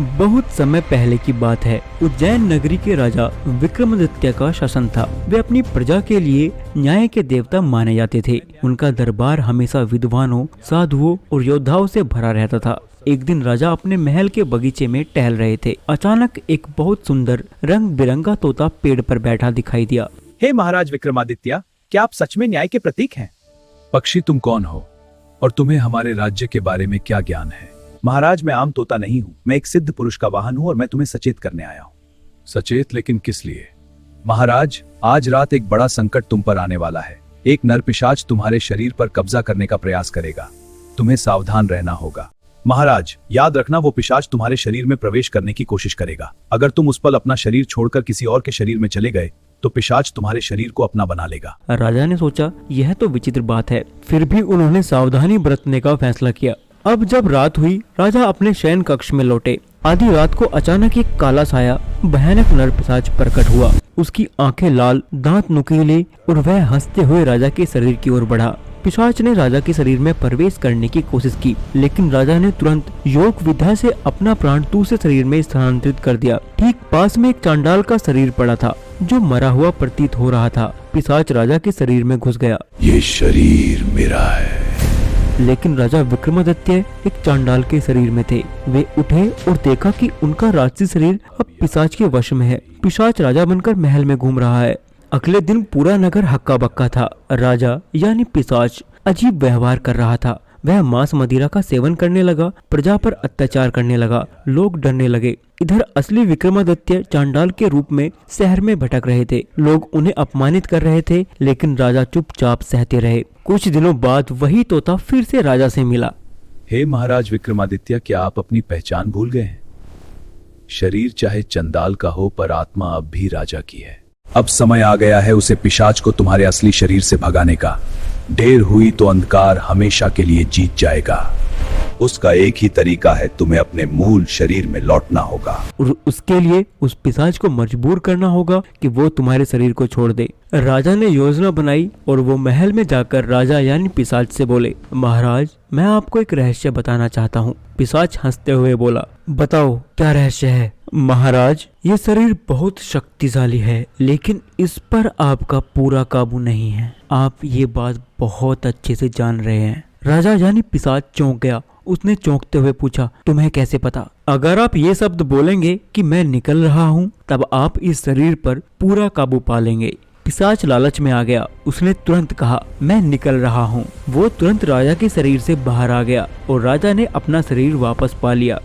बहुत समय पहले की बात है। उज्जैन नगरी के राजा विक्रमादित्य का शासन था। वे अपनी प्रजा के लिए न्याय के देवता माने जाते थे। उनका दरबार हमेशा विद्वानों, साधुओं और योद्धाओं से भरा रहता था। एक दिन राजा अपने महल के बगीचे में टहल रहे थे। अचानक एक बहुत सुंदर रंग बिरंगा तोता पेड़ पर बैठा दिखाई दिया। हे महाराज विक्रमादित्य, क्या आप सच में न्याय के प्रतीक हैं? पक्षी, तुम कौन हो और तुम्हें हमारे राज्य के बारे में क्या ज्ञान है? महाराज, मैं आम तोता नहीं हूँ। मैं एक सिद्ध पुरुष का वाहन हूँ और मैं तुम्हें सचेत करने आया हूँ। सचेत? लेकिन किस लिए? महाराज, आज रात एक बड़ा संकट तुम पर आने वाला है। एक नरपिशाच तुम्हारे शरीर पर कब्जा करने का प्रयास करेगा। तुम्हें सावधान रहना होगा। महाराज, याद रखना, वो पिशाच तुम्हारे शरीर में प्रवेश करने की कोशिश करेगा। अगर तुम उस पल अपना शरीर छोड़कर किसी और के शरीर में चले गए तो पिशाच तुम्हारे शरीर को अपना बना लेगा। राजा ने सोचा यह तो विचित्र बात है, फिर भी उन्होंने सावधानी बरतने का फैसला किया। अब जब रात हुई, राजा अपने शयन कक्ष में लौटे। आधी रात को अचानक एक काला साया भयानक नरपिशाच प्रकट हुआ। उसकी आंखें लाल, दांत नुकीले और वह हंसते हुए राजा के शरीर की ओर बढ़ा। पिशाच ने राजा के शरीर में प्रवेश करने की कोशिश की, लेकिन राजा ने तुरंत योग विद्या से अपना प्राण दूसरे शरीर में स्थानांतरित कर दिया। ठीक पास में एक चांडाल का शरीर पड़ा था जो मरा हुआ प्रतीत हो रहा था। पिशाच राजा के शरीर में घुस गया। ये शरीर मेरा है। लेकिन राजा विक्रमादित्य एक चांडाल के शरीर में थे। वे उठे और देखा कि उनका राजसी शरीर अब पिशाच के वश में है। पिशाच राजा बनकर महल में घूम रहा है। अगले दिन पूरा नगर हक्का बक्का था। राजा यानी पिशाच अजीब व्यवहार कर रहा था। वह मांस मदिरा का सेवन करने लगा, प्रजा पर अत्याचार करने लगा। लोग डरने लगे। इधर असली विक्रमादित्य चांडाल के रूप में शहर में भटक रहे थे। लोग उन्हें अपमानित कर रहे थे, लेकिन राजा चुपचाप सहते रहे। कुछ दिनों बाद वही तोता फिर से राजा से मिला। हे महाराज विक्रमादित्य, क्या आप अपनी पहचान भूल गए हैं? शरीर चाहे चंडाल का हो, पर आत्मा अब भी राजा की है। अब समय आ गया है उसे पिशाच को तुम्हारे असली शरीर से भगाने का। देर हुई तो अंधकार हमेशा के लिए जीत जाएगा। उसका एक ही तरीका है, तुम्हें अपने मूल शरीर में लौटना होगा। और उसके लिए उस पिशाच को मजबूर करना होगा कि वो तुम्हारे शरीर को छोड़ दे। राजा ने योजना बनाई और वो महल में जाकर राजा यानी पिशाच से बोले, महाराज, मैं आपको एक रहस्य बताना चाहता हूँ। पिशाच हंसते हुए बोला, बताओ क्या रहस्य है? महाराज, ये शरीर बहुत शक्तिशाली है, लेकिन इस पर आपका पूरा काबू नहीं है। आप ये बात बहुत अच्छे से जान रहे हैं। राजा यानी पिशाच चौंक गया। उसने चौंकते हुए पूछा, तुम्हें कैसे पता? अगर आप ये शब्द बोलेंगे कि मैं निकल रहा हूँ, तब आप इस शरीर पर पूरा काबू पा लेंगे। पिशाच लालच में आ गया। उसने तुरंत कहा, मैं निकल रहा हूँ। वो तुरंत राजा के शरीर से बाहर आ गया और राजा ने अपना शरीर वापस पा लिया।